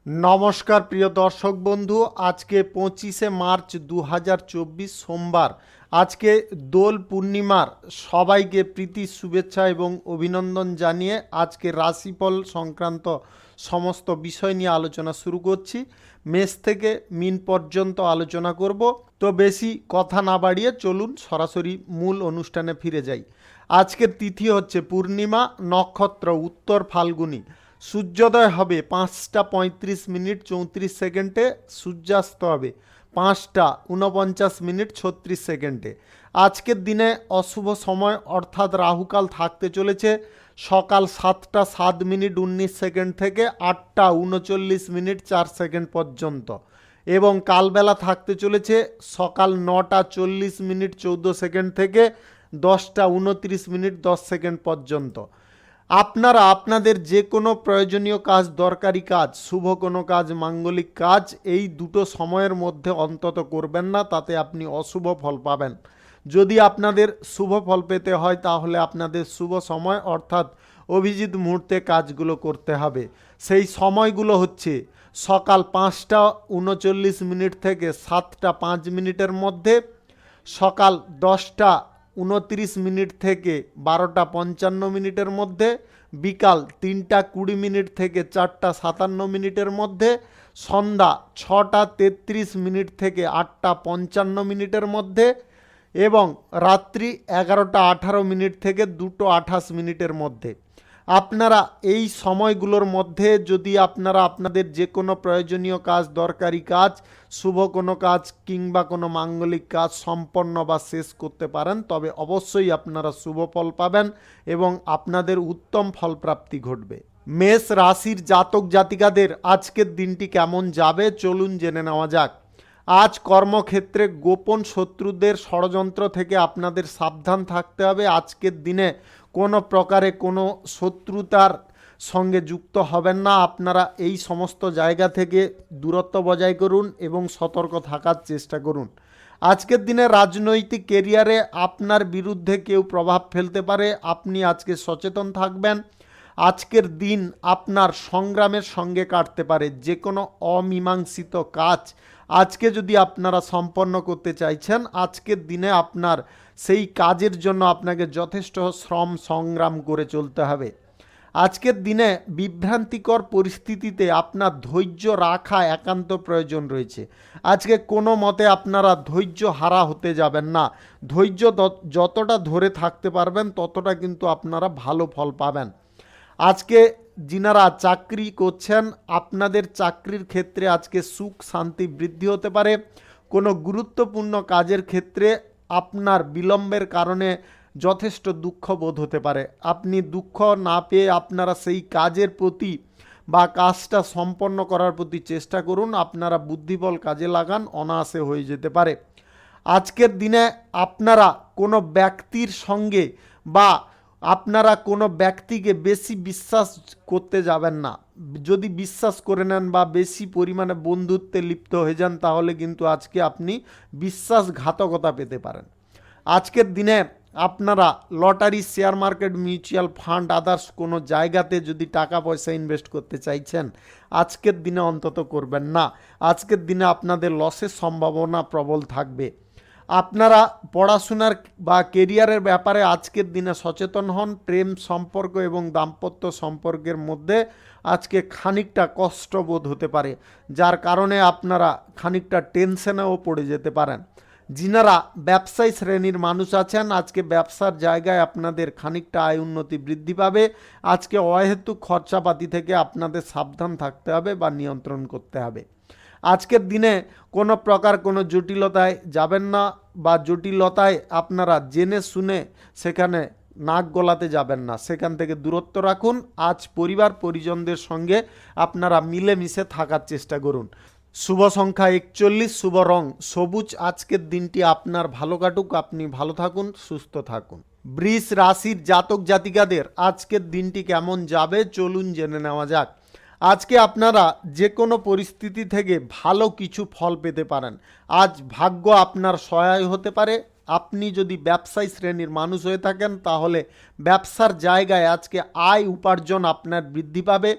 নমস্কার প্রিয় দর্শক বন্ধু, আজকে 25শে মার্চ 2024 সোমবার। আজকে দোল পূর্ণিমার সবাইকে প্রীতি শুভেচ্ছা এবং অভিনন্দন জানিয়ে আজকে রাশিফল সংক্রান্ত সমস্ত বিষয় নিয়ে আলোচনা শুরু করছি। মেষ থেকে মিন পর্যন্ত আলোচনা করব। তো বেশি কথা না বাড়িয়ে চলুন সরাসরি মূল অনুষ্ঠানে ফিরে যাই। আজকের তিথি হচ্ছে পূর্ণিমা, নক্ষত্র উত্তর ফাল্গুনী, সূর্যোদয় হবে 5টা 35 মিনিট 34 সেকেন্ডে, সূর্যাস্ত হবে 5টা 49 মিনিট 36 সেকেন্ডে। আজকের দিনে অশুভ সময় অর্থাৎ রাহুকাল থাকতে চলেছে সকাল 7টা 7 মিনিট 19 সেকেন্ড থেকে 8টা 39 মিনিট 4 সেকেন্ড পর্যন্ত, এবং কালবেলা থাকতে চলেছে সকাল 9টা 40 মিনিট 14 সেকেন্ড থেকে 10টা 29 মিনিট 10 সেকেন্ড পর্যন্ত। আপনারা আপনাদের যে কোনো প্রয়োজনীয় কাজ, দরকারি কাজ, শুভ কোনো কাজ, মাঙ্গলিক কাজ এই দুটো সময়ের মধ্যে অন্তত করবেন না, তাতে আপনি অশুভ ফল পাবেন। যদি আপনাদের শুভ ফল পেতে হয় তাহলে আপনাদের শুভ সময় অর্থাৎ অভিজিৎ মুহূর্তে কাজগুলো করতে হবে। সেই সময়গুলো হচ্ছে সকাল 5টা 39 মিনিট থেকে 7টা 5 মিনিটের মধ্যে, সকাল 10টা 29 মিনিট থেকে 12টা 55 মিনিটের মধ্যে, বিকাল 3টা 20 মিনিট থেকে 4টা 57 মিনিটের মধ্যে, সন্ধ্যা 6টা 33 মিনিট থেকে 8টা 55 মিনিটের মধ্যে, এবং রাত্রি 11টা 18 মিনিট থেকে 2টো 28 মিনিটের মধ্যে। আপনারা এই সময়গুলোর মধ্যে যদি আপনারা আপনাদের যে কোনো প্রয়োজনীয় কাজ, দরকারি কাজ, শুভ কোনো কাজ কিংবা কোনো মাঙ্গলিক কাজ সম্পন্ন বা শেষ করতে পারেন তবে অবশ্যই আপনারা শুভ ফল পাবেন এবং আপনাদের উত্তম ফলপ্রাপ্তি ঘটবে। মেষ রাশির জাতক জাতিকাদের আজকের দিনটি কেমন যাবে চলুন জেনে নেওয়া যাক। আজ কর্মক্ষেত্রে গোপন শত্রুদের ষড়যন্ত্র থেকে আপনাদের সাবধান থাকতে হবে। আজকের দিনে কোনো প্রকারে কোনো শত্রুতার সঙ্গে যুক্ত হবেন না। আপনারা এই সমস্ত জায়গা থেকে দূরত্ব বজায় করুন এবং সতর্ক থাকার চেষ্টা করুন। আজকের দিনে রাজনৈতিক কেরিয়ারে আপনার বিরুদ্ধে কেউ প্রভাব ফেলতে পারে, আপনি আজকে সচেতন থাকবেন। আজকের দিন আপনার সংগ্রামের সঙ্গে কাটতে পারে। যে কোনো অমীমাংসিত কাজ আজকে যদি আপনারা সম্পন্ন করতে চাইছেন, আজকের দিনে আপনার সেই কাজের জন্য আপনাকে যথেষ্ট শ্রম সংগ্রাম করে চলতে হবে। আজকের দিনে বিভ্রান্তিকর পরিস্থিতিতে আপনার ধৈর্য রাখা একান্ত প্রয়োজন রয়েছে। আজকে কোনো মতে আপনারা ধৈর্য হারা হতে যাবেন না। ধৈর্য যতটা ধরে থাকতে পারবেন ততটা কিন্তু আপনারা ভালো ফল পাবেন। আজকে যিনারা চাকরি করছেন আপনাদের চাকরির ক্ষেত্রে আজকে সুখ শান্তি বৃদ্ধি হতে পারে। কোনো গুরুত্বপূর্ণ কাজের ক্ষেত্রে আপনার বিলম্বের কারণে যথেষ্ট দুঃখ বোধ হতে পারে। আপনি দুঃখ না পেয়ে আপনারা সেই কাজের প্রতি বা কাজটা সম্পন্ন করার প্রতি চেষ্টা করুন। আপনারা বুদ্ধিবল কাজে লাগান, অনায়াসে হয়ে যেতে পারে। আজকের দিনে আপনারা কোনো ব্যক্তির সঙ্গে বা আপনারা কোনো ব্যক্তিকে বেশি বিশ্বাস করতে যাবেন না। যদি বিশ্বাস করে নেন বা বেশি পরিমাণে বন্ধুত্বে লিপ্ত হয়ে যান তাহলে কিন্তু আজকে আপনি বিশ্বাসঘাতকতা পেতে পারেন। আজকের দিনে আপনারা lottery, share market, mutual fund, others কোনো জায়গাতে যদি টাকা পয়সা ইনভেস্ট করতে চাইছেন আজকের দিনে অন্তত করবেন না। আজকের দিনে আপনাদের লসের সম্ভাবনা প্রবল থাকবে। আপনারা পড়াশোনার বা কেরিয়ারের ব্যাপারে আজকের দিনে সচেতন হন। প্রেম সম্পর্ক এবং দাম্পত্য সম্পর্কের মধ্যে আজকে খানিকটা কষ্টবোধ হতে পারে, যার কারণে আপনারা খানিকটা টেনশনেও পড়ে যেতে পারেন। যিনারা ব্যবসায়ী শ্রেণীর মানুষ আছেন আজকে ব্যবসার জায়গায় আপনাদের খানিকটা আয় উন্নতি বৃদ্ধি পাবে। আজকে অহেতুক খরচাপাতি থেকে আপনাদের সাবধান থাকতে হবে বা নিয়ন্ত্রণ করতে হবে। আজকের দিনে কোনো প্রকার কোনো জটিলতায় যাবেন না বা জটিলতায় আপনারা জেনে শুনে সেখানে নাক গলাতে যাবেন না, সেখান থেকে দূরত্ব রাখুন। আজ পরিবার পরিজনদের সঙ্গে আপনারা মিলেমিশে থাকার চেষ্টা করুন। শুভ সংখ্যা 41, শুভ রং সবুজ। আজকের দিনটি আপনার ভালো কাটুক, আপনি ভালো থাকুন, সুস্থ থাকুন। বৃষ রাশির জাতক জাতিকাদের আজকের দিনটি কেমন যাবে চলুন জেনে নেওয়া যাক। আজকে আপনারা যে কোনো পরিস্থিতি থেকে ভালো কিছু ফল পেতে পারেন। আজ ভাগ্য আপনার সহায় হতে পারে। আপনি যদি ব্যবসায়ী শ্রেণীর মানুষ হয়ে থাকেন তাহলে ব্যবসার জায়গায় আজকে আয় উপার্জন আপনার বৃদ্ধি পাবে।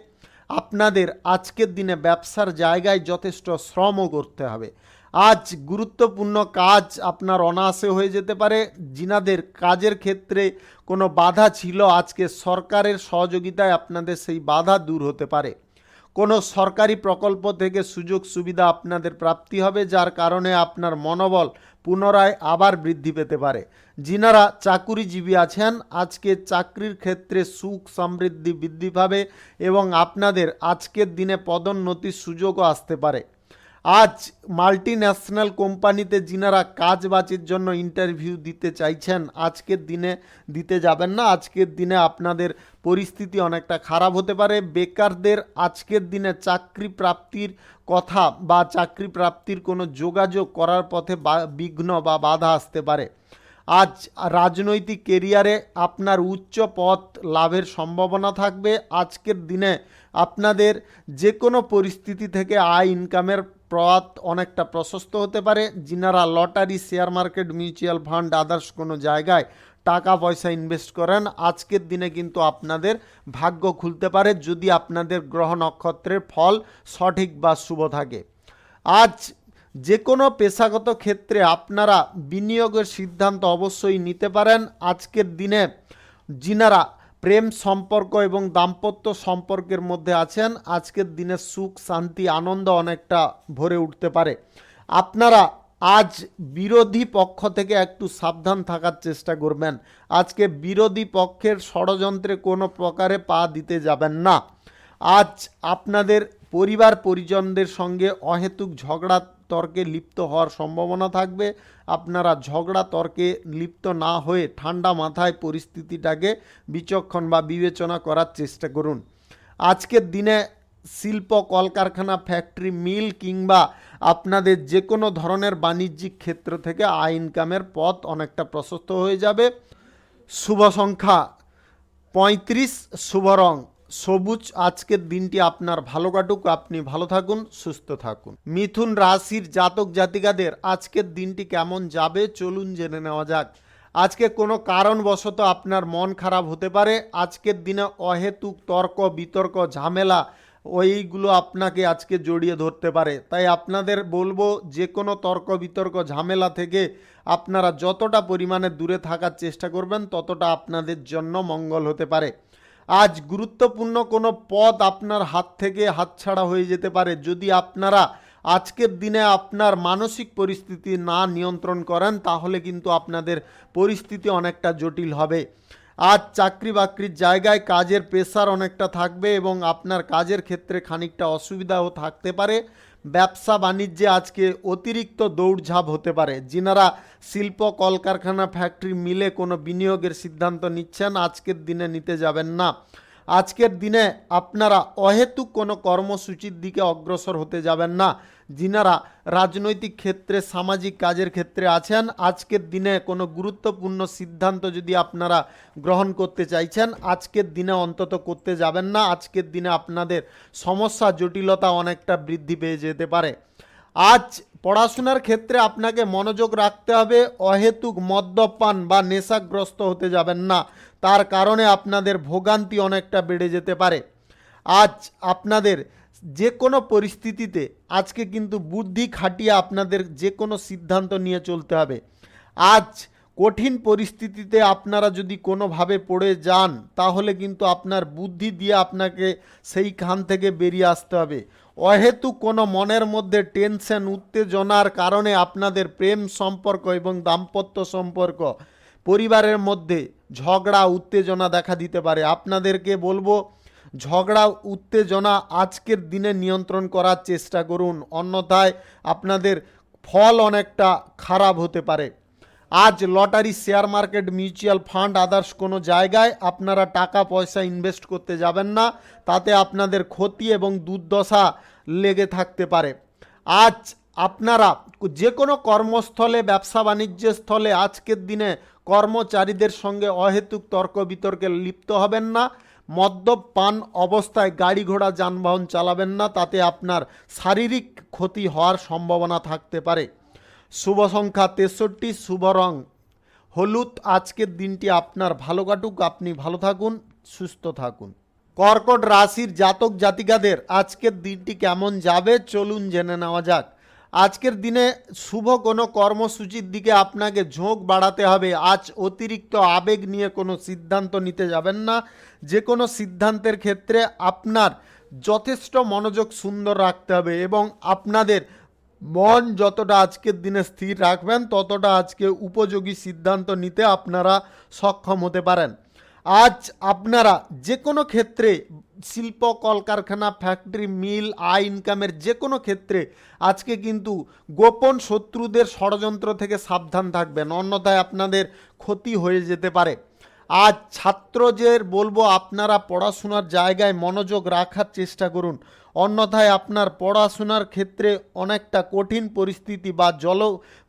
আপনাদের আজকের দিনে ব্যবসার জায়গায় যথেষ্ট শ্রমও করতে হবে। আজ গুরুত্বপূর্ণ কাজ আপনার অনায়াসে হয়ে যেতে পারে। যিনাদের কাজের ক্ষেত্রে কোনো বাধা ছিল, আজকে সরকারের সহযোগিতায় আপনাদের সেই বাধা দূর হতে পারে। কোনো সরকারি প্রকল্প থেকে সুযোগ সুবিধা আপনাদের প্রাপ্তি হবে, যার কারণে আপনার মনোবল পুনরায় আবার বৃদ্ধি পেতে পারে। যিনারা চাকুরিজীবী আছেন, আজকে চাকরির ক্ষেত্রে সুখ সমৃদ্ধি বৃদ্ধি পাবে এবং আপনাদের আজকের দিনে পদোন্নতির সুযোগও আসতে পারে। আজ মাল্টি ন্যাশনাল কোম্পানিতে যিনারা কাজ বাজের জন্য ইন্টারভিউ দিতে চাইছেন, আজকের দিনে দিতে যাবেন না। আজকের দিনে আপনাদের পরিস্থিতি অনেকটা খারাপ হতে পারে। বেকারদের আজকের দিনে চাকরি প্রাপ্তির কথা বা চাকরি প্রাপ্তির কোনো যোগাযোগ করার পথে বিঘ্ন বা বাধা আসতে পারে। আজ রাজনৈতিক কেরিয়ারে আপনার উচ্চ পদ লাভের সম্ভাবনা থাকবে। আজকের দিনে আপনাদের যে কোনো পরিস্থিতি থেকে আয় ইনকামের পথ অনেকটা প্রশস্ত হতে পারে। যিনারা lottery, share market, mutual fund, others কোনো জায়গায় টাকা পয়সা ইনভেস্ট করেন, আজকের দিনে কিন্তু আপনাদের ভাগ্য খুলতে পারে, যদি আপনাদের গ্রহ নক্ষত্রের ফল সঠিক বা শুভ থাকে। আজ যে কোনো পেশাগত ক্ষেত্রে আপনারা বিনিয়োগের সিদ্ধান্ত অবশ্যই নিতে পারেন। আজকের দিনে যিনারা প্রেম সম্পর্ক এবং দাম্পত্য সম্পর্কের মধ্যে আছেন, আজকের দিনে সুখ শান্তি আনন্দ অনেকটা ভরে উঠতে পারে। আপনারা আজ বিরোধী পক্ষ থেকে একটু সাবধান থাকার চেষ্টা করবেন। আজকে বিরোধী পক্ষের ষড়যন্ত্রে কোনো প্রকারে পা দিতে যাবেন না। আজ আপনাদের পরিবার পরিজনদের সঙ্গে অহেতুক ঝগড়া তর্কে লিপ্ত হওয়ার সম্ভাবনা থাকবে। আপনারা ঝগড়া তর্কে লিপ্ত না হয়ে ঠান্ডা মাথায় পরিস্থিতিটাকে বিচক্ষণ বা বিবেচনা করার চেষ্টা করুন। আজকের দিনে শিল্প, কলকারখানা, ফ্যাক্টরি, মিল কিংবা আপনাদের যে কোনো ধরনের বাণিজ্যিক ক্ষেত্র থেকে আয় ইনকামের পথ অনেকটা প্রশস্ত হয়ে যাবে। শুভ সংখ্যা 35, শুভ রং সবুজ। আজকের দিনটি আপনার ভালো কাটুক, আপনি ভালো থাকুন, সুস্থ থাকুন। মিথুন রাশির জাতক জাতিকাদের আজকের দিনটি কেমন যাবে চলুন জেনে নেওয়া যাক। আজকে কোনো কারণবশত আপনার মন খারাপ হতে পারে। আজকের দিনে অহেতুক তর্ক বিতর্ক ঝামেলা ওইগুলো আপনাকে আজকে জড়িয়ে ধরতে পারে। তাই আপনাদের বলবো, যে কোনো তর্ক বিতর্ক ঝামেলা থেকে আপনারা যতটা পরিমাণে দূরে থাকার চেষ্টা করবেন, ততটা আপনাদের জন্য মঙ্গল হতে পারে। আজ গুরুত্বপূর্ণ কোনো পদ আপনার হাত থেকে হাতছাড়া হয়ে যেতে পারে, যদি আপনারা আজকের দিনে আপনার মানসিক পরিস্থিতি না নিয়ন্ত্রণ করেন, তাহলে কিন্তু আপনাদের পরিস্থিতি অনেকটা জটিল হবে। আজ চাকরি বাকরির জায়গায় কাজের প্রেসার অনেকটা থাকবে এবং আপনার কাজের ক্ষেত্রে খানিকটা অসুবিধাও থাকতে পারে। ব্যবসা বাণিজ্যে আজকে অতিরিক্ত দৌড়ঝাঁপ হতে পারে। যিনারা শিল্প, কলকারখানা, ফ্যাক্টরি, মিলে কোনো বিনিয়োগের সিদ্ধান্ত নিচ্ছেন, আজকের দিনে নিতে যাবেন না। আজকের দিনে আপনারা অহেতুক কোনো কর্মসূচির দিকে অগ্রসর হতে যাবেন না। যিনারা রাজনৈতিক ক্ষেত্রে, সামাজিক কাজের ক্ষেত্রে আছেন, আজকের দিনে কোনো গুরুত্বপূর্ণ সিদ্ধান্ত যদি আপনারা গ্রহণ করতে চাইছেন, আজকের দিনে অন্তত করতে যাবেন না। আজকের দিনে আপনাদের সমস্যা জটিলতা অনেকটা বৃদ্ধি পেয়ে যেতে পারে। আজ পড়াশোনার ক্ষেত্রে আপনাকে মনোযোগ রাখতে হবে। অহেতুক মদ্যপান বা নেশাগ্রস্ত হতে যাবেন না, তার কারণে আপনাদের ভোগান্তি অনেকটা বেড়ে যেতে পারে। আজ আপনাদের যে কোনো পরিস্থিতিতে আজকে কিন্তু বুদ্ধি খাটিয়ে আপনাদের যে কোনো সিদ্ধান্ত নিয়ে চলতে হবে। আজ কঠিন পরিস্থিতিতে আপনারা যদি কোনোভাবে পড়ে যান, তাহলে কিন্তু আপনার বুদ্ধি দিয়ে আপনাকে সেইখান থেকে বেরিয়ে আসতে হবে। অহেতুক কোনো মনের মধ্যে টেনশন, উত্তেজনার কারণে আপনাদের প্রেম সম্পর্ক এবং দাম্পত্য সম্পর্ক, পরিবারের মধ্যে ঝগড়া উত্তেজনা দেখা দিতে পারে। আপনাদেরকে বলবো, ঝগড়া উত্তেজনা আজকের দিনে নিয়ন্ত্রণ করার চেষ্টা করুন, অন্যথায় আপনাদের ফল অনেকটা খারাপ হতে পারে। আজ lottery, share market, mutual fund, others কোনো জায়গায় আপনারা টাকা পয়সা ইনভেস্ট করতে যাবেন না, তাতে আপনাদের ক্ষতি এবং দুর্দশা লেগে থাকতে পারে। আজ আপনারা যে কোনো কর্মস্থলে, ব্যবসা বাণিজ্যের স্থলে আজকের দিনে কর্মচারীদের সঙ্গে অহেতুক তর্ক বিতর্কে লিপ্ত হবেন না। মদ্যপান অবস্থায় গাড়ি ঘোড়া যানবাহন চালাবেন না, তাতে আপনার শারীরিক ক্ষতি হওয়ার সম্ভাবনা থাকতে পারে। শুভ সংখ্যা 63, শুভ রং হলুদ। আজকের দিনটি আপনার ভালো কাটুক, আপনি ভালো থাকুন, সুস্থ থাকুন। কর্কট রাশির জাতক জাতিকাদের আজকের দিনটি কেমন যাবে চলুন জেনে নেওয়া যাক। আজকের দিনে শুভ কোনো কর্মসূচির দিকে আপনাকে ঝোঁক বাড়াতে হবে। আজ অতিরিক্ত আবেগ নিয়ে কোনো সিদ্ধান্ত নিতে যাবেন না। যে কোনো সিদ্ধান্তের ক্ষেত্রে আপনার যথেষ্ট মনোযোগ সুন্দর রাখতে হবে এবং আপনাদের মন যতটা আজকের দিনে স্থির রাখবেন ততটা আজকে উপযোগী সিদ্ধান্ত নিতে আপনারা সক্ষম হতে পারেন। আজ আপনারা যে কোনো ক্ষেত্রে শিল্প কলকারখানা ফ্যাক্টরি মিল আয় ইনকামের যে কোনো ক্ষেত্রে আজকে কিন্তু গোপন শত্রুদের ষড়যন্ত্র থেকে সাবধান থাকবেন, অন্যথায় আপনাদের ক্ষতি হয়ে যেতে পারে। আজ ছাত্রদের বলবো আপনারা পড়াশোনার জায়গায় মনোযোগ রাখার চেষ্টা করুন, অন্যথায় আপনার পড়াশোনার ক্ষেত্রে অনেকটা কঠিন পরিস্থিতি বা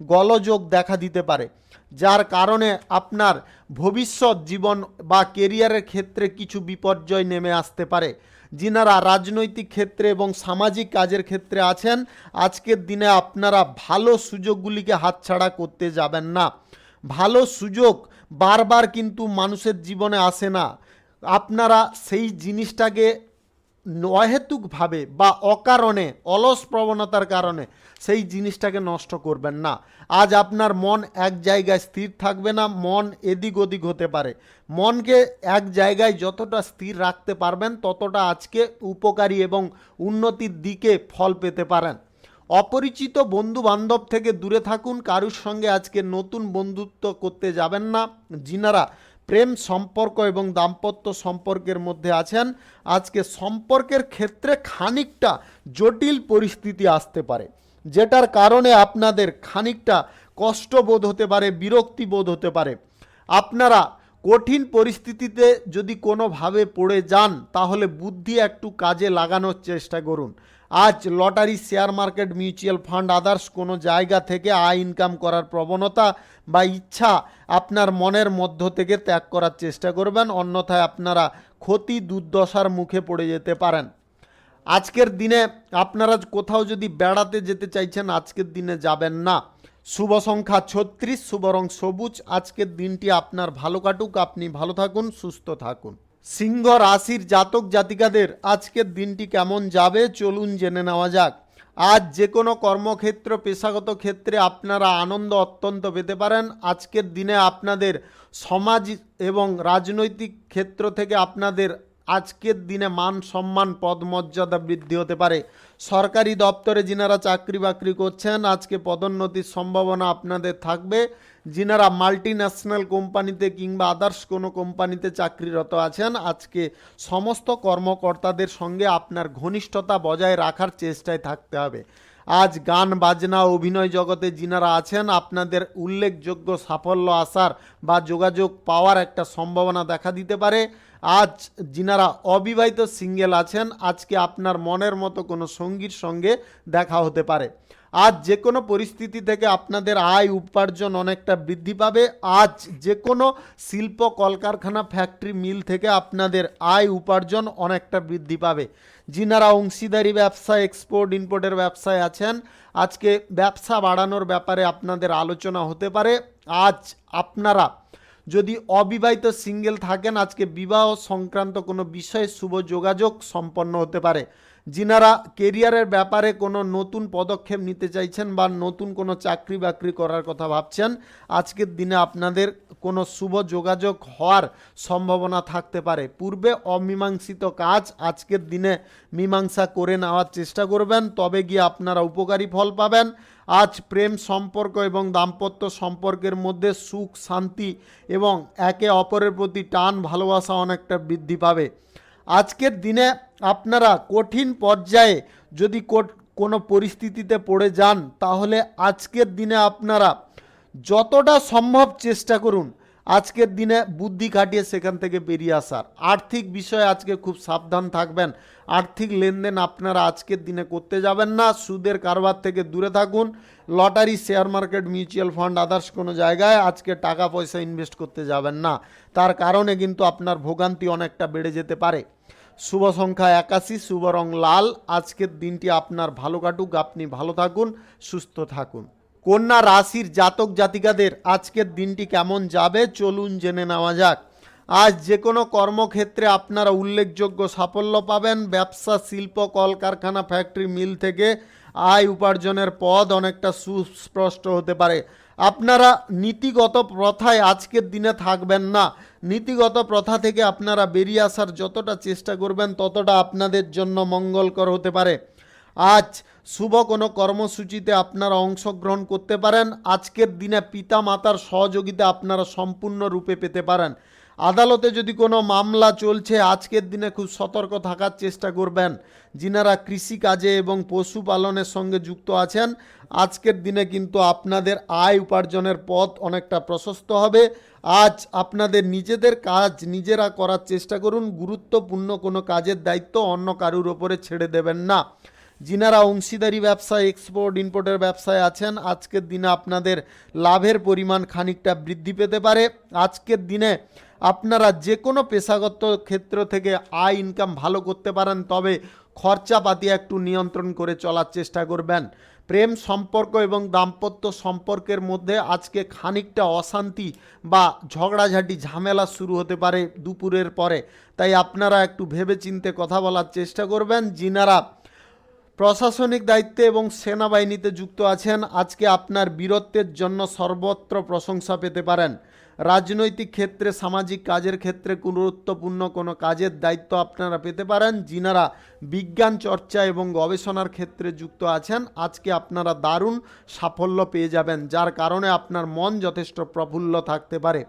গোলযোগ দেখা দিতে পারে, যার কারণে আপনার ভবিষ্যৎ জীবন বা কেরিয়ারের ক্ষেত্রে কিছু বিপর্যয় নেমে আসতে পারে। যিনারা রাজনৈতিক ক্ষেত্রে এবং সামাজিক কাজের ক্ষেত্রে আছেন আজকের দিনে আপনারা ভালো সুযোগগুলিকে হাতছাড়া করতে যাবেন না। ভালো সুযোগ বারবার কিন্তু মানুষের জীবনে আসে না। আপনারা সেই জিনিসটাকে অহেতুকভাবে বা অকারণে অলস প্রবণতার কারণে সেই জিনিসটাকে নষ্ট করবেন না। আজ আপনার মন এক জায়গায় স্থির থাকবে না, মন এদিক ওদিক হতে পারে। মনকে এক জায়গায় যতটা স্থির রাখতে পারবেন ততটা আজকে উপকারী এবং উন্নতির দিকে ফল পেতে পারেন। অপরিচিত বন্ধু বান্ধব থেকে দূরে থাকুন, কারুর সঙ্গে আজকে নতুন বন্ধুত্ব করতে যাবেন না। যিনারা প্রেম সম্পর্ক এবং দাম্পত্য সম্পর্কের মধ্যে আছেন আজকে সম্পর্কের ক্ষেত্রে খানিকটা জটিল পরিস্থিতি আসতে পারে, যেটার কারণে আপনাদের খানিকটা কষ্টবোধ হতে পারে, বিরক্তি বোধ হতে পারে। আপনারা কঠিন পরিস্থিতিতে যদি কোনোভাবে পড়ে যান তাহলে বুদ্ধি একটু কাজে লাগানোর চেষ্টা করুন। আজ lottery share market mutual fund others কোনো জায়গা থেকে আয় ইনকাম করার প্রবণতা বা ইচ্ছা আপনার মনের মধ্য থেকে ত্যাগ করার চেষ্টা করবেন, অন্যথায় আপনারা ক্ষতি দুর্দশার মুখে পড়ে যেতে পারেন। আজকের দিনে আপনারা কোথাও যদি বেড়াতে যেতে চাইছেন আজকের দিনে যাবেন না। শুভ সংখ্যা 36, শুভ রং সবুজ। আজকের দিনটি আপনার ভালো কাটুক, আপনি ভালো থাকুন, সুস্থ থাকুন। সিংহ রাশির জাতক জাতিকাদের আজকের দিনটি কেমন যাবে চলুন জেনে নেওয়া যাক। আজ যে কোনো কর্মক্ষেত্র পেশাগত ক্ষেত্রে আপনারা আনন্দ অত্যন্ত পেতে পারেন। আজকের দিনে আপনাদের সমাজ এবং রাজনৈতিক ক্ষেত্র থেকে আপনাদের আজকের দিনে মান সম্মান পদমর্যাদা বৃদ্ধি হতে পারে। সরকারি দপ্তরে যিনারা চাকরি বাকরি করছেন আজকে পদোন্নতির সম্ভাবনা আপনাদের থাকবে। যিনারা মাল্টি ন্যাশনাল কোম্পানিতে কিংবা আদার্স কোনো কোম্পানিতে চাকরিরত আছেন আজকে সমস্ত কর্মকর্তাদের সঙ্গে আপনার ঘনিষ্ঠতা বজায় রাখার চেষ্টায় থাকতে হবে। আজ গান বাজনা অভিনয় জগতে যিনারা আছেন আপনাদের উল্লেখযোগ্য সাফল্য আসার বা যোগাযোগ পাওয়ার একটা সম্ভাবনা দেখা দিতে পারে। আজ যিনারা অবিবাহিত সিঙ্গেল আছেন আজকে আপনার মনের মতো কোনো সঙ্গীর সঙ্গে দেখা হতে পারে। আজ যে কোনো পরিস্থিতি থেকে আপনাদের আয় উপার্জন অনেকটা বৃদ্ধি পাবে। আজ যে কোনো শিল্প কলকারখানা ফ্যাক্টরি মিল থেকে আপনাদের আয় উপার্জন অনেকটা বৃদ্ধি পাবে। যিনারা অংশীদারি ব্যবসা এক্সপোর্ট ইম্পোর্টের ব্যবসায় আছেন আজকে ব্যবসা বাড়ানোর ব্যাপারে আপনাদের আলোচনা হতে পারে। আজ আপনারা যদি অবিবাহিত সিঙ্গেল থাকেন আজকে বিবাহ সংক্রান্ত কোনো বিষয়ে শুভ যোগাযোগ সম্পন্ন হতে পারে। যিনারা কেরিয়ারের ব্যাপারে কোনো নতুন পদক্ষেপ নিতে চাইছেন বা নতুন কোনো চাকরি বাকরি করার কথা ভাবছেন আজকের দিনে আপনাদের কোনো শুভ যোগাযোগ হওয়ার সম্ভাবনা থাকতে পারে। পূর্বে অমীমাংসিত কাজ আজকের দিনে মীমাংসা করে নেওয়ার চেষ্টা করবেন, তবে গিয়ে আপনারা উপকারী ফল পাবেন। আজ প্রেম সম্পর্ক এবং দাম্পত্য সম্পর্কের মধ্যে সুখ শান্তি এবং একে অপরের প্রতি টান ভালোবাসা অনেকটা বৃদ্ধি পাবে। আজকের দিনে আপনারা কঠিন পর্যায়ে যদি কোনো পরিস্থিতিতে পড়ে যান তাহলে আজকের দিনে আপনারা যতটা সম্ভব চেষ্টা করুন আজকের দিনে বুদ্ধি খাটিয়ে সেখান থেকে বেরিয়ে আসার। আর্থিক বিষয়ে আজকে খুব সাবধান থাকবেন। আর্থিক লেনদেন আপনারা আজকের দিনে করতে যাবেন না। সুদের কারবার থেকে দূরে থাকুন। Lottery share market mutual fund others কোনো জায়গায় আজকে টাকা পয়সা ইনভেস্ট করতে যাবেন না, তার কারণে কিন্তু আপনার ভোগান্তি অনেকটা বেড়ে যেতে পারে। শুভ সংখ্যা 81, শুভ রং লাল। আজকের দিনটি আপনার ভালো কাটুক, আপনি ভালো থাকুন, সুস্থ থাকুন। কন্যা রাশির জাতক জাতিকাদের আজকের দিনটি কেমন যাবে চলুন জেনে নেওয়া যাক। আজ যে কোনো কর্মক্ষেত্রে আপনারা উল্লেখযোগ্য সাফল্য পাবেন। ব্যবসা, শিল্প, কলকারখানা, ফ্যাক্টরি, মিল থেকে আয় উপার্জনের পথ অনেকটা সুস্পষ্ট হতে পারে। আপনারা নীতিগত প্রথায় আজকের দিনে থাকবেন না। নীতিগত প্রথা থেকে আপনারা বেরিয়ে আসার যতটা চেষ্টা করবেন ততটা আপনাদের জন্য মঙ্গলকর হতে পারে। আজ শুভ কোনো কর্মসূচিতে আপনারা অংশগ্রহণ করতে পারেন। আজকের দিনে পিতা মাতার সহযোগিতা আপনারা সম্পূর্ণরূপে পেতে পারেন। আদালতে যদি কোনো মামলা চলছে, আজকের দিনে খুব সতর্ক থাকার চেষ্টা করবেন। যিনারা কৃষিকাজে এবং পশুপালনের সঙ্গে যুক্ত আছেন, আজকের দিনে কিন্তু আপনাদের আয় উপার্জনের পথ অনেকটা প্রশস্ত হবে। আজ আপনাদের নিজেদের কাজ নিজেরা করার চেষ্টা করুন। গুরুত্বপূর্ণ কোনো কাজের দায়িত্ব অন্য কারুর ওপরে ছেড়ে দেবেন না। যিনারা অংশীদারি ব্যবসায়, এক্সপোর্ট ইম্পোর্টের ব্যবসায় আছেন, আজকের দিনে আপনাদের লাভের পরিমাণ খানিকটা বৃদ্ধি পেতে পারে। আজকের দিনে আপনারা যে কোনো পেশাগত ক্ষেত্র থেকে আয় ইনকাম ভালো করতে পারেন, তবে খরচাপাতি একটু নিয়ন্ত্রণ করে চলার চেষ্টা করবেন। প্রেম সম্পর্ক এবং দাম্পত্য সম্পর্কের মধ্যে আজকে খানিকটা অশান্তি বা ঝগড়াঝাটি ঝামেলা শুরু হতে পারে দুপুরের পরে, তাই আপনারা একটু ভেবেচিন্তে কথা বলার চেষ্টা করবেন। যিনারা প্রশাসনিক দায়িত্বে এবং সেনাবাহিনীতে যুক্ত আছেন, আজকে আপনার বীরত্বের জন্য সর্বত্র প্রশংসা পেতে পারেন। রাজনৈতিক ক্ষেত্রে, সামাজিক কাজের ক্ষেত্রে গুরুত্বপূর্ণ কোনো কাজের দায়িত্ব আপনারা পেতে পারেন। যিনারা বিজ্ঞান চর্চা এবং গবেষণার ক্ষেত্রে যুক্ত আছেন, আজকে আপনারা দারুণ সাফল্য পেয়ে যাবেন, যার কারণে আপনার মন যথেষ্ট প্রফুল্ল থাকতে পারে।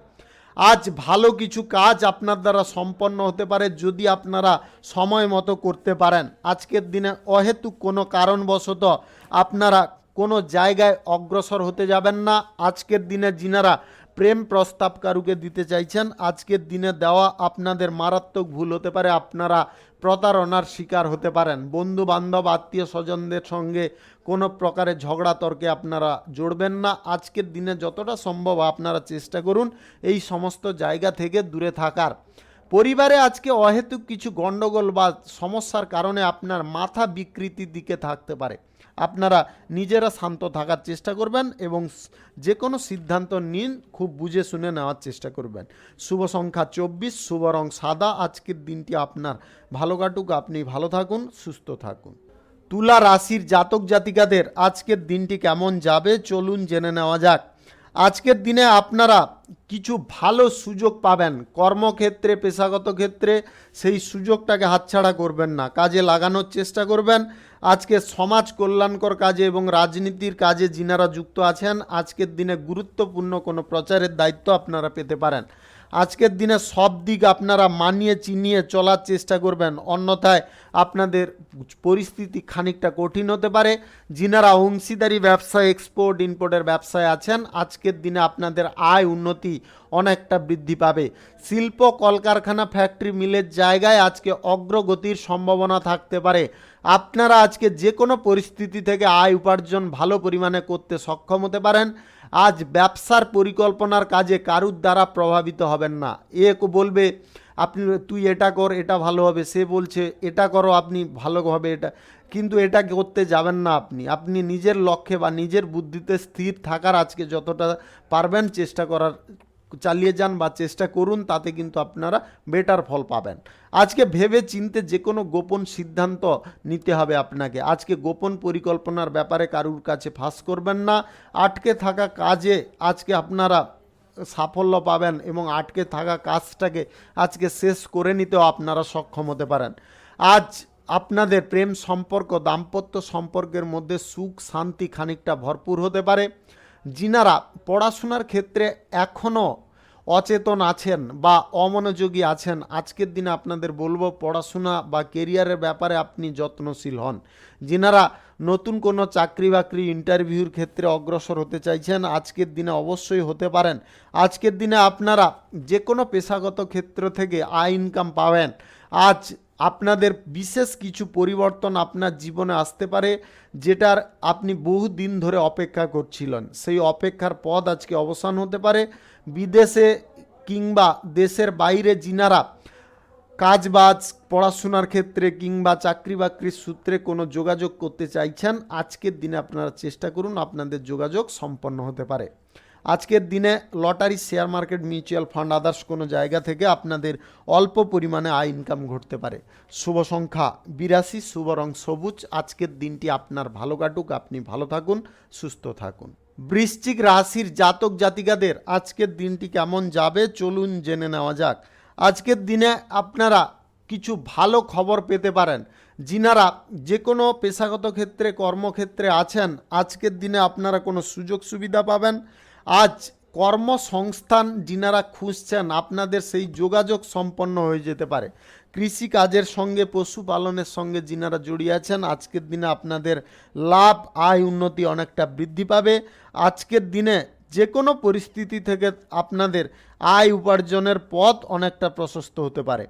আজ ভালো কিছু কাজ আপনার দ্বারা সম্পন্ন হতে পারে যদি আপনারা সময় মতো করতে পারেন। আজকের দিনে অহেতুক কোনো কারণবশত আপনারা কোনো জায়গায় অগ্রসর হতে যাবেন না। আজকের দিনে যিনারা প্রেম প্রস্তাব কারুকে দিতে চাইছেন, আজকের দিনে দেওয়া আপনাদের মারাত্মক ভুল হতে পারে। আপনারা প্রতারণার শিকার হতে পারেন। বন্ধু বান্ধব, আত্মীয় স্বজনদের সঙ্গে কোনো প্রকারের ঝগড়া তর্কে আপনারা জড়বেন না। আজকের দিনে যতটা সম্ভব আপনারা চেষ্টা করুন এই সমস্ত জায়গা থেকে দূরে থাকার। পরিবারে আজকে অহেতুক কিছু গণ্ডগোল বা সমস্যার কারণে আপনার মাথা বিকৃতির দিকে থাকতে পারে। আপনারা নিজেরা শান্ত থাকার চেষ্টা করবেন এবং যে কোনো সিদ্ধান্ত নিন খুব বুঝে শুনে নেওয়ার চেষ্টা করবেন। শুভ সংখ্যা 24, শুভ রং সাদা। আজকের দিনটি আপনার ভালো কাটুক, আপনি ভালো থাকুন, সুস্থ থাকুন। তুলা রাশির জাতক জাতিকাদের আজকের দিনটি কেমন যাবে চলুন জেনে নেওয়া যাক। আজকের দিনে আপনারা কিছু ভালো সুযোগ পাবেন কর্মক্ষেত্রে, পেশাগত ক্ষেত্রে। সেই সুযোগটাকে হাতছাড়া করবেন না, কাজে লাগানোর চেষ্টা করবেন। আজকে সমাজ কল্যাণকর কাজে এবং রাজনীতির কাজে যিনারা যুক্ত আছেন, আজকের দিনে গুরুত্বপূর্ণ কোনো প্রচারের দায়িত্ব আপনারা পেতে পারেন। আজকের দিনে সব দিক আপনারা মানিয়ে চিনিয়ে চলার চেষ্টা করবেন, অন্যথায় আপনাদের পরিস্থিতি খানিকটা কঠিন হতে পারে। যিনারা অংশীদারি ব্যবসায়, এক্সপোর্ট ইম্পোর্টের ব্যবসায় আছেন, আজকের দিনে আপনাদের আয় উন্নতি অনেকটা বৃদ্ধি পাবে। শিল্প, কলকারখানা, ফ্যাক্টরি, মিলের জায়গায় আজকে অগ্রগতির সম্ভাবনা থাকতে পারে। আপনারা আজকে যে কোনো পরিস্থিতি থেকে আয় উপার্জন ভালো পরিমাণে করতে সক্ষম হতে পারেন। আজ ব্যবসার পরিকল্পনার কাজে কারুর দ্বারা প্রভাবিত হবেন না। এ বলবে আপনি তুই এটা কর, এটা ভালো হবে, সে বলছে এটা করো, আপনি ভালো হবে এটা, কিন্তু এটা করতে যাবেন না। আপনি নিজের লক্ষ্যে বা নিজের বুদ্ধিতে স্থির থাকার আজকে যতটা পারবেন চেষ্টা করার চালিয়ে যান বা চেষ্টা করুন, তাতে কিন্তু আপনারা বেটার ফল পাবেন। আজকে ভেবে চিনতে যে কোনো গোপন সিদ্ধান্ত নিতে হবে আপনাকে। আজকে গোপন পরিকল্পনার ব্যাপারে কারুর কাছে ফাঁস করবেন না। আটকে থাকা কাজে আজকে আপনারা সাফল্য পাবেন এবং আটকে থাকা কাজটাকে আজকে শেষ করে নিতেও আপনারা সক্ষম হতে পারেন। আজ আপনাদের প্রেম সম্পর্ক, দাম্পত্য সম্পর্কের মধ্যে সুখ শান্তি খানিকটা ভরপুর হতে পারে। যিনারা পড়াশোনার ক্ষেত্রে এখনও অচেতন আছেন বা অমনোযোগী আছেন, আজকের দিনে আপনাদের বলবো পড়াশোনা বা কেরিয়ারের ব্যাপারে আপনি যত্নশীল হন। যিনারা নতুন কোনো চাকরি বাকরি ইন্টারভিউর ক্ষেত্রে অগ্রসর হতে চাইছেন, আজকের দিনে অবশ্যই হতে পারেন। আজকের দিনে আপনারা যে কোনো পেশাগত ক্ষেত্র থেকে আয় ইনকাম পাবেন। আজ আপনাদের বিশেষ কিছু পরিবর্তন আপনার জীবনে আসতে পারে, যেটার আপনি বহু দিন ধরে অপেক্ষা করছিলেন। সেই অপেক্ষার পথ আজকে অবসান হতে পারে। বিদেশে কিংবা দেশের বাইরে যিনারা কাজবাজ, পড়াশোনার ক্ষেত্রে কিংবা চাকরি বাকরির সূত্রে কোনো যোগাযোগ করতে চাইছেন, আজকের দিনে আপনারা চেষ্টা করুন, আপনাদের যোগাযোগ সম্পন্ন হতে পারে। আজকের দিনে lottery, share market, mutual fund, others কোনো জায়গা থেকে আপনাদের অল্প পরিমাণে আয় ইনকাম ঘটতে পারে। শুভ সংখ্যা 82, শুভ রং সবুজ। আজকের দিনটি আপনার ভালো কাটুক, আপনি ভালো থাকুন, সুস্থ থাকুন। বৃশ্চিক রাশির জাতক জাতিকাদের আজকের দিনটি কেমন যাবে চলুন জেনে নেওয়া যাক। আজকের দিনে আপনারা কিছু ভালো খবর পেতে পারেন। যিনারা যে কোনো পেশাগত ক্ষেত্রে, কর্মক্ষেত্রে আছেন, আজকের দিনে আপনারা কোনো সুযোগ সুবিধা পাবেন। আজ কর্মসংস্থান যিনারা খুঁজছেন, আপনাদের সেই যোগাযোগ সম্পন্ন হয়ে যেতে পারে। কৃষিকাজের সঙ্গে, পশুপালনের সঙ্গে যিনারা জড়িয়ে আছেন, আজকের দিনে আপনাদের লাভ, আয়, উন্নতি অনেকটা বৃদ্ধি পাবে। আজকের দিনে যে কোনো পরিস্থিতি থেকে আপনাদের আয় উপার্জনের পথ অনেকটা প্রশস্ত হতে পারে।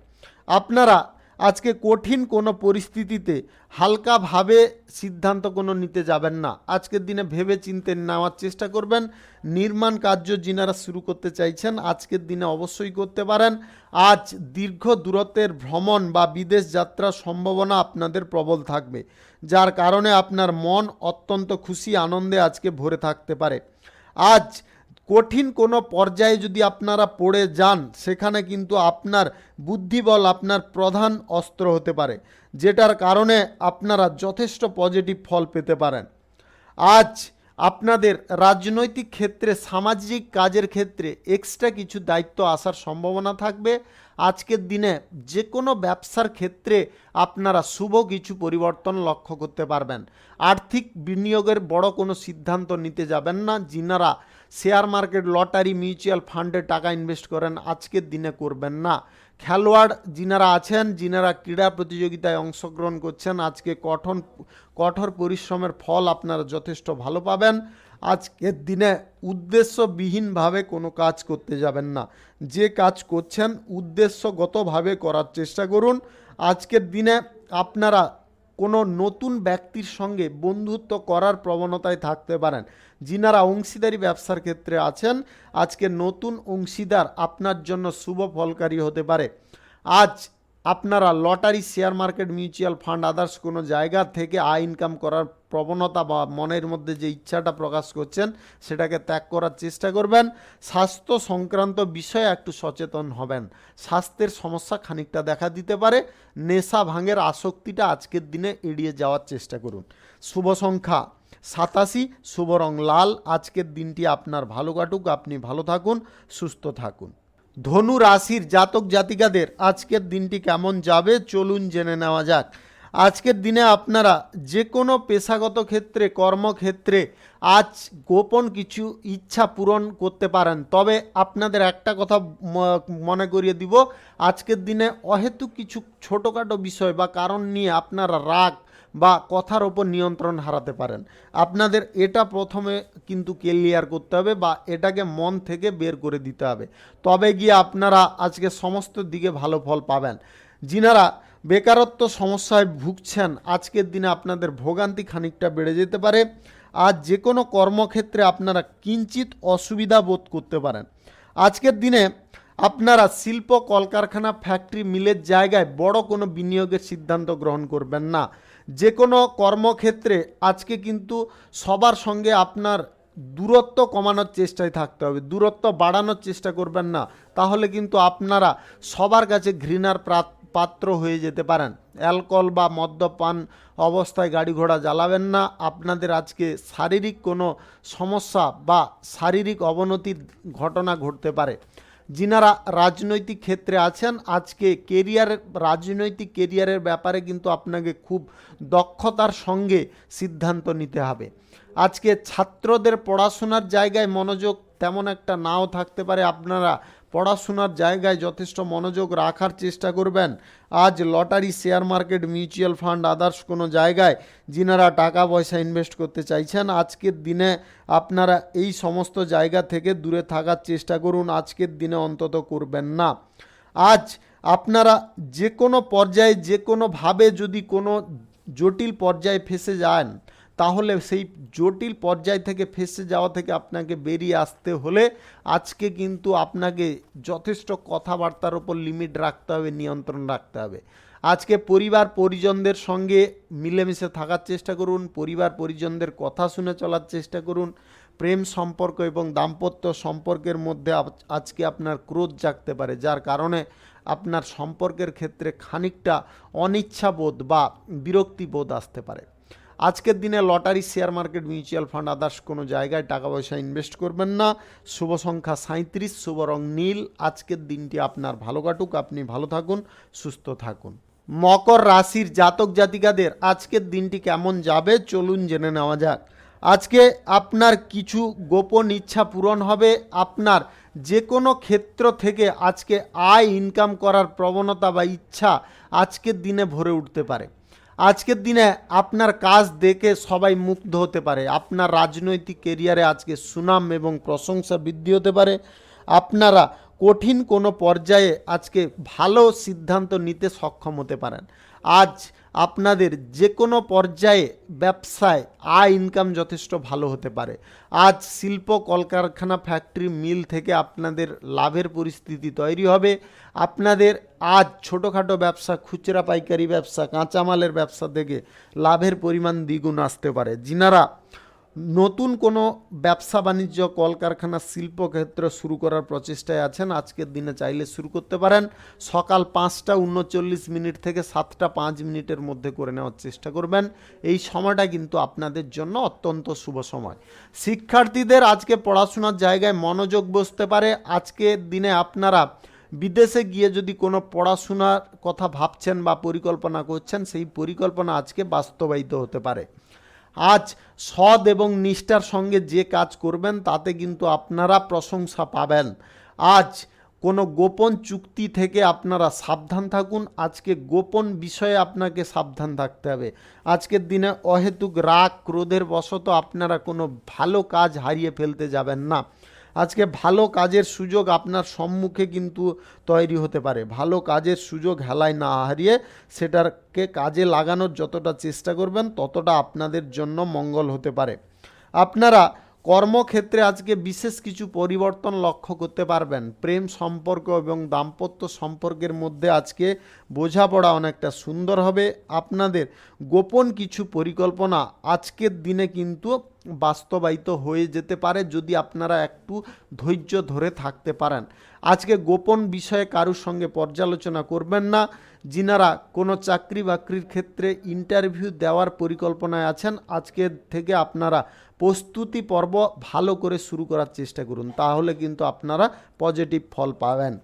আপনারা আজকে কঠিন কোনো পরিস্থিতিতে হালকাভাবে সিদ্ধান্ত কোনো নিতে যাবেন না। আজকের দিনে ভেবে চিন্তে নেওয়ার চেষ্টা করবেন। নির্মাণ কার্য যিনারা শুরু করতে চাইছেন, আজকের দিনে অবশ্যই করতে পারেন। আজ দীর্ঘ দূরত্বের ভ্রমণ বা বিদেশ যাত্রার সম্ভাবনা আপনাদের প্রবল থাকবে, যার কারণে আপনার মন অত্যন্ত খুশি, আনন্দে আজকে ভরে থাকতে পারে। আজ কঠিন কোনো পর্যায়ে যদি আপনারা পড়ে যান, সেখানে কিন্তু আপনার বুদ্ধিবল আপনার প্রধান অস্ত্র হতে পারে, যেটার কারণে আপনারা যথেষ্ট পজিটিভ ফল পেতে পারেন। আজ আপনাদের রাজনৈতিক ক্ষেত্রে, সামাজিক কাজের ক্ষেত্রে এক্সট্রা কিছু দায়িত্ব আসার সম্ভাবনা থাকবে। আজকের দিনে যে কোনো ব্যবসার ক্ষেত্রে আপনারা শুভ কিছু পরিবর্তন লক্ষ্য করতে পারবেন। আর্থিক বিনিয়োগের বড় কোনো সিদ্ধান্ত নিতে যাবেন না। যিনারা শেয়ার মার্কেট, লটারি, মিউচুয়াল ফান্ডে টাকা ইনভেস্ট করেন, আজকের দিনে করবেন না। খেলোয়াড় যিনারা আছেন, যিনারা ক্রীড়া প্রতিযোগিতায় অংশগ্রহণ করছেন, আজকে কঠোর পরিশ্রমের ফল আপনারা যথেষ্ট ভালো পাবেন। আজকের দিনে উদ্দেশ্যবিহীনভাবে কোনো কাজ করতে যাবেন না। যে কাজ করছেন উদ্দেশ্যগতভাবে করার চেষ্টা করুন। আজকের দিনে আপনারা কোনো নতুন ব্যক্তির সঙ্গে বন্ধুত্ব করার প্রবণতায় থাকতে পারেন। যিনারা অংশীদারি ব্যবসার ক্ষেত্রে আছেন, আজকে নতুন অংশীদার আপনার জন্য শুভ ফলকারী হতে পারে। আজ আপনারা lottery, share market, mutual fund, others কোনো জায়গা থেকে আয় ইনকাম করার প্রবণতা বা মনের মধ্যে যে ইচ্ছাটা প্রকাশ করছেন, সেটাকে ত্যাগ করার চেষ্টা করবেন। স্বাস্থ্য সংক্রান্ত বিষয়ে একটু সচেতন হবেন। স্বাস্থ্যের সমস্যা খানিকটা দেখা দিতে পারে। নেশা ভাঙের আসক্তিটা আজকের দিনে এড়িয়ে যাওয়ার চেষ্টা করুন। শুভ সংখ্যা 87, শুভ রং লাল। আজকের দিনটি আপনার ভালো কাটুক, আপনি ভালো থাকুন, সুস্থ থাকুন। ধনু রাশির জাতক জাতিকাদের আজকের দিনটি কেমন যাবে চলুন জেনে নেওয়া যাক। আজকের দিনে আপনারা যে কোনো পেশাগত ক্ষেত্রে, কর্মক্ষেত্রে আজ গোপন কিছু ইচ্ছা পূরণ করতে পারেন। তবে আপনাদের একটা কথা মনে করিয়ে দিব, আজকের দিনে অহেতুক কিছু ছোটোখাটো বিষয় বা কারণ নিয়ে আপনারা রাগ বা কথার ওপর নিয়ন্ত্রণ হারাতে পারেন। আপনাদের এটা প্রথমে কিন্তু ক্লিয়ার করতে হবে বা এটাকে মন থেকে বের করে দিতে হবে, তবে গিয়ে আপনারা আজকে সমস্ত দিকে ভালো ফল পাবেন। যিনারা বেকারত্ব সমস্যায় ভুগছেন, আজকের দিনে আপনাদের ভোগান্তি খানিকটা বেড়ে যেতে পারে। আজ যে কোনো কর্মক্ষেত্রে আপনারা কিঞ্চিত অসুবিধা বোধ করতে পারেন। আজকের দিনে আপনারা শিল্প, কলকারখানা, ফ্যাক্টরি, মিলের জায়গায় বড় কোনো বিনিয়োগের সিদ্ধান্ত গ্রহণ করবেন না। যে কোনো কর্মক্ষেত্রে আজকে কিন্তু সবার সঙ্গে আপনার দূরত্ব কমানোর চেষ্টায় থাকতে হবে, দূরত্ব বাড়ানোর চেষ্টা করবেন না, তাহলে কিন্তু আপনারা সবার কাছে ঘৃণার পাত্র হয়ে যেতে পারেন। অ্যালকোহল বা মদ্যপান অবস্থায় গাড়ি ঘোড়া চালাবেন না। আপনাদের আজকে শারীরিক কোনো সমস্যা বা শারীরিক অবনতির ঘটনা ঘটতে পারে। যিনারা রাজনৈতিক ক্ষেত্রে আছেন, আজকে রাজনৈতিক কেরিয়ারের ব্যাপারে কিন্তু আপনাকে খুব দক্ষতার সঙ্গে সিদ্ধান্ত নিতে হবে। আজকে ছাত্রদের পড়াশোনার জায়গায় মনোযোগ তেমন একটা নাও থাকতে পারে, আপনারা পড়াশোনার জায়গায় যথেষ্ট মনোযোগ রাখার চেষ্টা করবেন। আজ lottery, share market, mutual fund, others কোনো জায়গায় যিনারা টাকা পয়সা ইনভেস্ট করতে চাইছেন, আজকের দিনে আপনারা এই সমস্ত জায়গা থেকে দূরে থাকার চেষ্টা করুন। আজকের দিনে অন্তত করবেন না। আজ আপনারা যে কোনো পর্যায়ে, যে কোনোভাবে যদি কোনো জটিল পর্যায়ে ফেসে যান, তাহলে সেই জটিল পর্যায় থেকে ফেসে যাওয়া থেকে আপনাকে বেরিয়ে আসতে হলে আজকে কিন্তু আপনাকে যথেষ্ট কথাবার্তার উপর লিমিট রাখতে হবে, নিয়ন্ত্রণ রাখতে হবে। আজকে পরিবার পরিজনদের সঙ্গে মিলেমিশে থাকার চেষ্টা করুন, পরিবার পরিজনদের কথা শুনে চলার চেষ্টা করুন। প্রেম সম্পর্ক এবং দাম্পত্য সম্পর্কের মধ্যে আজকে আপনার ক্রোধ জাগতে পারে, যার কারণে আপনার সম্পর্কের ক্ষেত্রে খানিকটা অনিচ্ছাবোধ বা বিরক্তিবোধ আসতে পারে। আজকের দিনে lottery, share market, mutual fund, others কোনো জায়গায় টাকা পয়সা ইনভেস্ট করবেন না। শুভ সংখ্যা 37, শুভ রং নীল। আজকের দিনটি আপনার ভালো কাটুক, আপনি ভালো থাকুন, সুস্থ থাকুন। মকর রাশির জাতক জাতিকাদের আজকের দিনটি কেমন যাবে চলুন জেনে নেওয়া যাক। আজকে আপনার কিছু গোপন ইচ্ছা পূরণ হবে। আপনার যে কোনো ক্ষেত্র থেকে আজকে আয় ইনকাম করার প্রবণতা বা ইচ্ছা আজকের দিনে ভরে উঠতে পারে। আজকের দিনে আপনার কাজ দেখে সবাই মুগ্ধ হতে পারে। আপনার রাজনৈতিক কেরিয়ারে আজকে সুনাম এবং প্রশংসা বৃদ্ধি হতে পারে। আপনারা কঠিন কোনো পর্যায়ে আজকে ভালো সিদ্ধান্ত নিতে সক্ষম হতে পারেন। আজ আপনাদের যে কোনো পর্যায়ে ব্যবসায় আয় ইনকাম যথেষ্ট ভালো হতে পারে। আজ শিল্প, কলকারখানা, ফ্যাক্টরি, মিল থেকে আপনাদের লাভের পরিস্থিতি তৈরি হবে। আপনাদের আজ ছোটোখাটো ব্যবসা, খুচরা পাইকারি ব্যবসা, কাঁচামালের ব্যবসা থেকে লাভের পরিমাণ দ্বিগুণ আসতে পারে। যিনারা নতুন কোনো ব্যবসা বাণিজ্য, কলকারখানা, শিল্পক্ষেত্র শুরু করার প্রচেষ্টায় আছেন, আজকের দিনে চাইলে শুরু করতে পারেন। সকাল 5টা 39 থেকে 7টা 5 মধ্যে করে নেওয়ার চেষ্টা করবেন। এই সময়টা কিন্তু আপনাদের জন্য অত্যন্ত শুভ সময়। শিক্ষার্থীদের আজকে পড়াশোনার জায়গায় মনোযোগ বসতে পারে। আজকের দিনে আপনারা বিদেশে গিয়ে যদি কোনো পড়াশোনার কথা ভাবছেন বা পরিকল্পনা করছেন, সেই পরিকল্পনা আজকে বাস্তবায়িত হতে পারে। আজ সৎ এবং নিষ্ঠার সঙ্গে যে কাজ করবেন তাতে কিন্তু আপনারা প্রশংসা পাবেন। আজ কোনো গোপন চুক্তি থেকে আপনারা সাবধান থাকুন। আজকে গোপন বিষয়ে আপনাকে সাবধান থাকতে হবে। আজকের দিনে অহেতুক রাগ ক্রোধের বশত আপনারা কোনো ভালো কাজ হারিয়ে ফেলতে যাবেন না। আজকে ভালো কাজের সুযোগ আপনার সম্মুখে কিন্তু তৈরি হতে পারে। ভালো কাজের সুযোগ হেলায় না হারিয়ে সেটাকে কাজে লাগানোর যতটা চেষ্টা করবেন ততটা আপনাদের জন্য মঙ্গল হতে পারে। আপনারা কর্মক্ষেত্রে আজকে বিশেষ কিছু পরিবর্তন লক্ষ্য করতে পারবেন। প্রেম সম্পর্ক এবং দাম্পত্য সম্পর্কের মধ্যে আজকে বোঝাপড়া অনেকটা সুন্দর হবে। আপনাদের গোপন কিছু পরিকল্পনা আজকের দিনে কিন্তু বাস্তবায়িত হয়ে যেতে পারে যদি আপনারা একটু ধৈর্য ধরে থাকতে পারেন। আজকে গোপন বিষয়ে কারুর সঙ্গে পর্যালোচনা করবেন না। যিনারা কোনো চাকরি বাকরির ক্ষেত্রে ইন্টারভিউ দেওয়ার পরিকল্পনায় আছেন, আজকের থেকে আপনারা প্রস্তুতি পর্ব ভালো করে শুরু করার চেষ্টা করুন, তাহলে কিন্তু আপনারা পজিটিভ ফল পাবেন।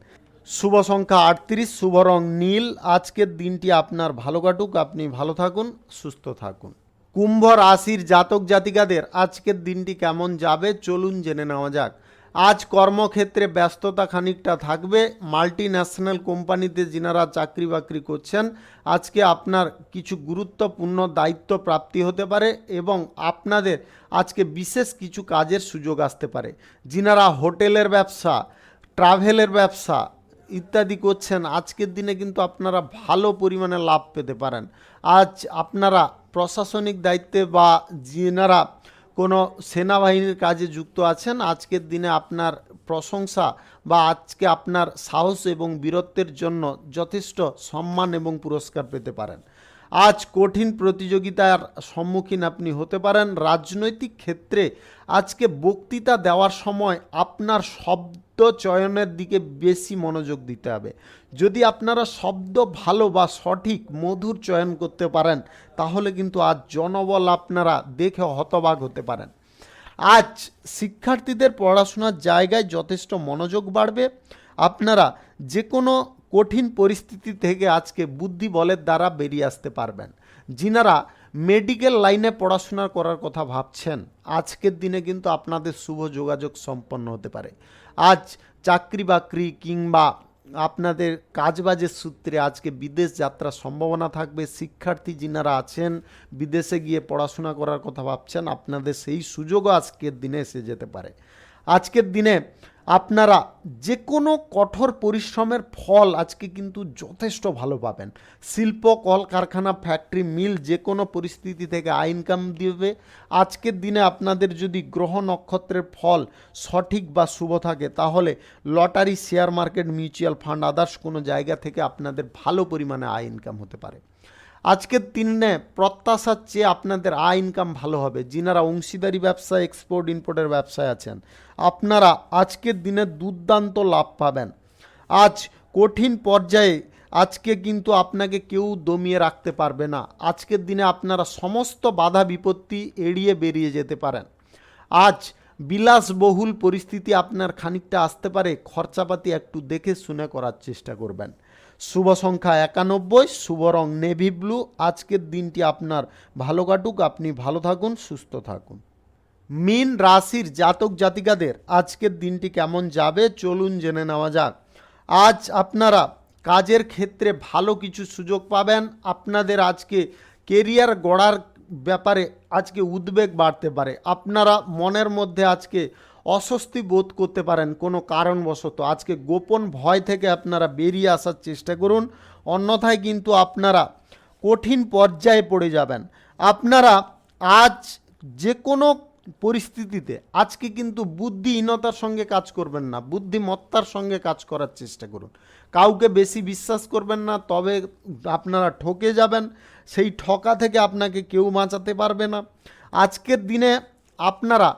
শুভ সংখ্যা 38, শুভ রং নীল। আজকের দিনটি আপনার ভালো কাটুক, আপনি ভালো থাকুন, সুস্থ থাকুন। কুম্ভ রাশির জাতক জাতিকাদের আজকের দিনটি কেমন যাবে চলুন জেনে নেওয়া যাক। আজ কর্মক্ষেত্রে ব্যস্ততা খানিকটা থাকবে। মাল্টি ন্যাশনাল কোম্পানিতে যিনারা চাকরি বাকরি করছেন, আজকে আপনার কিছু গুরুত্বপূর্ণ দায়িত্ব প্রাপ্তি হতে পারে এবং আপনাদের আজকে বিশেষ কিছু কাজের সুযোগ আসতে পারে। যিনারা হোটেলের ব্যবসা, ট্রাভেলের ব্যবসা ইত্যাদি করছেন, আজকের দিনে কিন্তু আপনারা ভালো পরিমাণে লাভ পেতে পারেন। আজ আপনারা প্রশাসনিক দায়িত্বে বা যিনারা কোনো সেনাবাহিনীর কাজে যুক্ত আছেন, আজকের দিনে আপনার প্রশংসা বা আজকে আপনার সাহস এবং বীরত্বের জন্য যথেষ্ট সম্মান এবং পুরস্কার পেতে পারেন। আজ কঠিন প্রতিযোগিতার সম্মুখীন আপনি হতে পারেন। রাজনৈতিক ক্ষেত্রে আজকে বক্তৃতা দেওয়ার সময় আপনার শব্দ চয়নের দিকে বেশি মনোযোগ দিতে হবে। যদি আপনারা শব্দ ভালো বা সঠিক মধুর চয়ন করতে পারেন তাহলে কিন্তু আজ জনবল আপনারা দেখে হতবাক হতে পারেন। আজ শিক্ষার্থীদের পড়াশোনার জায়গায় যথেষ্ট মনোযোগ বাড়বে। আপনারা যে কোনো কঠিন পরিস্থিতি থেকে আজকে বুদ্ধি বলের দ্বারা বেরিয়ে আসতে পারবেন। যিনারা মেডিকেল লাইনে পড়াশোনা করার কথা ভাবছেন, আজকের দিনে কিন্তু আপনাদের শুভ যোগাযোগ সম্পন্ন হতে পারে। আজ চাকরি বাকরি কিংবা আপনাদের কাজবাজের সূত্রে আজকে বিদেশ যাত্রার সম্ভাবনা থাকবে। শিক্ষার্থী যিনারা আছেন, বিদেশে গিয়ে পড়াশোনা করার কথা ভাবছেন, আপনাদের সেই সুযোগও আজকের দিনে এসে যেতে পারে। আজকের দিনে আপনারা যে কোনো কঠোর পরিশ্রমের ফল আজকে কিন্তু যথেষ্ট ভালো পাবেন। শিল্প, কলকারখানা, ফ্যাক্টরি, মিল যে কোনো পরিস্থিতি থেকে আয় ইনকাম দিবে। আজকের দিনে আপনাদের যদি গ্রহ নক্ষত্রের ফল সঠিক বা শুভ থাকে তাহলে lottery, share market, mutual fund, others কোনো জায়গা থেকে আপনাদের ভালো পরিমাণে আয় ইনকাম হতে পারে। আজকের দিনে প্রত্যাশার চেয়ে আপনাদের আয় ইনকাম ভালো হবে। যিনারা অংশীদারি ব্যবসা, এক্সপোর্ট ইম্পোর্টের ব্যবসায় আছেন, আপনারা আজকের দিনে দুর্দান্ত লাভ পাবেন। আজ কঠিন পর্যায়ে আজকে কিন্তু আপনাকে কেউ দমিয়ে রাখতে পারবে না। আজকের দিনে আপনারা সমস্ত বাধা বিপত্তি এড়িয়ে বেরিয়ে যেতে পারেন। আজ বিলাসবহুল পরিস্থিতি আপনার খানিকটা আসতে পারে, খরচাপাতি একটু দেখে শুনে করার চেষ্টা করবেন। শুভ সংখ্যা 91, শুভ রং নেভি ব্লু। আজকের দিনটি আপনার ভালো কাটুক, আপনি ভালো থাকুন, সুস্থ থাকুন। মীন রাশির জাতক জাতিকাদের আজকের দিনটি কেমন যাবে চলুন জেনে নেওয়া যাক। আজ আপনারা কাজের ক্ষেত্রে ভালো কিছু সুযোগ পাবেন। আপনাদের আজকে কেরিয়ার গড়ার ব্যাপারে আজকে উদ্বেগ বাড়তে পারে। আপনারা মনের মধ্যে আজকে অস্বস্তি বোধ করতে পারেন কোনো কারণবশত। আজকে গোপন ভয় থেকে আপনারা বেরিয়ে আসার চেষ্টা করুন, অন্যথায় কিন্তু আপনারা কঠিন পর্যায়ে পড়ে যাবেন। আপনারা আজ যে কোনো পরিস্থিতিতে আজকে কিন্তু বুদ্ধিহীনতার সঙ্গে কাজ করবেন না, বুদ্ধিমত্তার সঙ্গে কাজ করার চেষ্টা করুন। কাউকে বেশি বিশ্বাস করবেন না, তবে আপনারা ঠকে যাবেন। সেই ঠকা থেকে আপনাকে কেউ বাঁচাতে পারবে না। আজকের দিনে আপনারা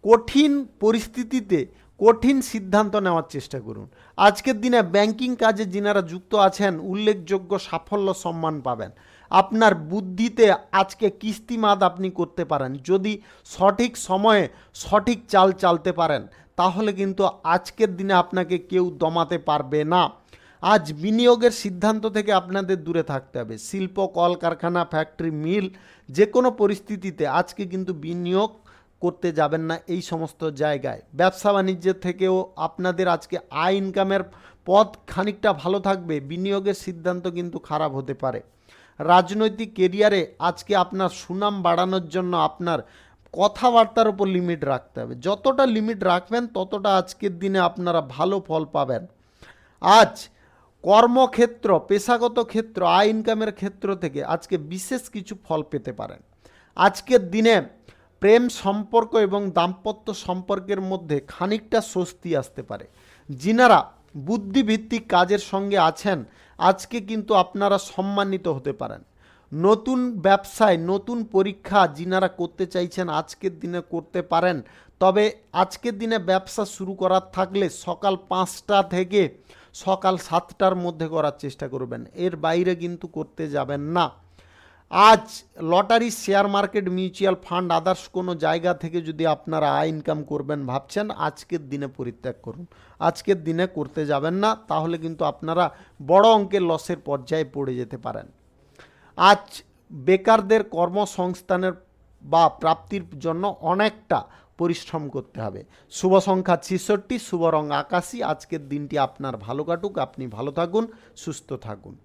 কঠিন পরিস্থিতিতে কঠিন সিদ্ধান্ত নেওয়ার চেষ্টা করুন। আজকের দিনে ব্যাংকিং কাজে যিনারা যুক্ত আছেন উল্লেখযোগ্য সাফল্য সম্মান পাবেন। আপনার বুদ্ধিতে আজকে কিস্তিমাত আপনি করতে পারেন। যদি সঠিক সময়ে সঠিক চাল চালতে পারেন তাহলে কিন্তু আজকের দিনে আপনাকে কেউ দমাতে পারবে না। আজ বিনিয়োগের সিদ্ধান্ত থেকে আপনাদের দূরে থাকতে হবে। শিল্প, কলকারখানা, ফ্যাক্টরি, মিল যে কোনো পরিস্থিতিতে আজকে কিন্তু বিনিয়োগ করতে যাবেন না এই সমস্ত জায়গায়। ব্যবসা বাণিজ্যের থেকেও আপনাদের আজকে আয় ইনকামের পথ খানিকটা ভালো থাকবে, বিনিয়োগের সিদ্ধান্ত কিন্তু খারাপ হতে পারে। রাজনৈতিক কেরিয়ারে আজকে আপনার সুনাম বাড়ানোর জন্য আপনার কথাবার্তার উপর লিমিট রাখতে হবে। যতটা লিমিট রাখবেন ততটা আজকের দিনে আপনারা ভালো ফল পাবেন। আজ কর্মক্ষেত্র, পেশাগত ক্ষেত্র, আয় ইনকামের ক্ষেত্র থেকে আজকে বিশেষ কিছু ফল পেতে পারেন। আজকের দিনে প্রেম সম্পর্ক এবং দাম্পত্য সম্পর্কের মধ্যে খানিকটা স্বস্তি আসতে পারে। যিনারা বুদ্ধিভিত্তিক কাজের সঙ্গে আছেন আজকে কিন্তু আপনারা সম্মানিত হতে পারেন। নতুন ব্যবসায় নতুন পরীক্ষা যিনারা করতে চাইছেন আজকের দিনে করতে পারেন। তবে আজকের দিনে ব্যবসা শুরু করার থাকলে সকাল 5টা থেকে সকাল 7টার মধ্যে করার চেষ্টা করবেন, এর বাইরে কিন্তু করতে যাবেন না। আজ lottery, share market, mutual fund, others কোনো জায়গা থেকে যদি আপনারা আয় ইনকাম করবেন ভাবছেন আজকের দিনে পরিত্যাগ করুন। আজকের দিনে করতে যাবেন না, তাহলে কিন্তু আপনারা বড় অঙ্কের লসের পর্যায়ে পড়ে যেতে পারেন। আজ বেকারদের কর্মসংস্থানের বা প্রাপ্তির জন্য অনেকটা পরিশ্রম করতে হবে। শুভ সংখ্যা 66, শুভ রং আকাশী। আজকের দিনটি আপনার ভালো কাটুক, আপনি ভালো থাকুন, সুস্থ থাকুন।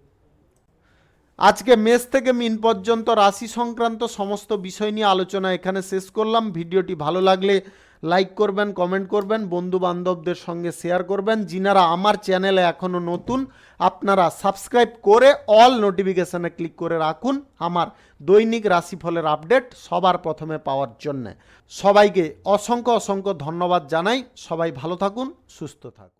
আজকে মেষ থেকে মিন পর্যন্ত রাশি সংক্রান্ত সমস্ত বিষয় নিয়ে আলোচনা এখানে শেষ করলাম। ভিডিওটি ভালো লাগলে লাইক করবেন, কমেন্ট করবেন, বন্ধু বান্ধবদের সঙ্গে শেয়ার করবেন। যিনারা আমার চ্যানেলে এখনও নতুন আপনারা সাবস্ক্রাইব করে অল নোটিফিকেশানে ক্লিক করে রাখুন আমার দৈনিক রাশিফলের আপডেট সবার প্রথমে পাওয়ার জন্যে। সবাইকে অসংখ্য অসংখ্য ধন্যবাদ জানাই। সবাই ভালো থাকুন, সুস্থ থাকুন।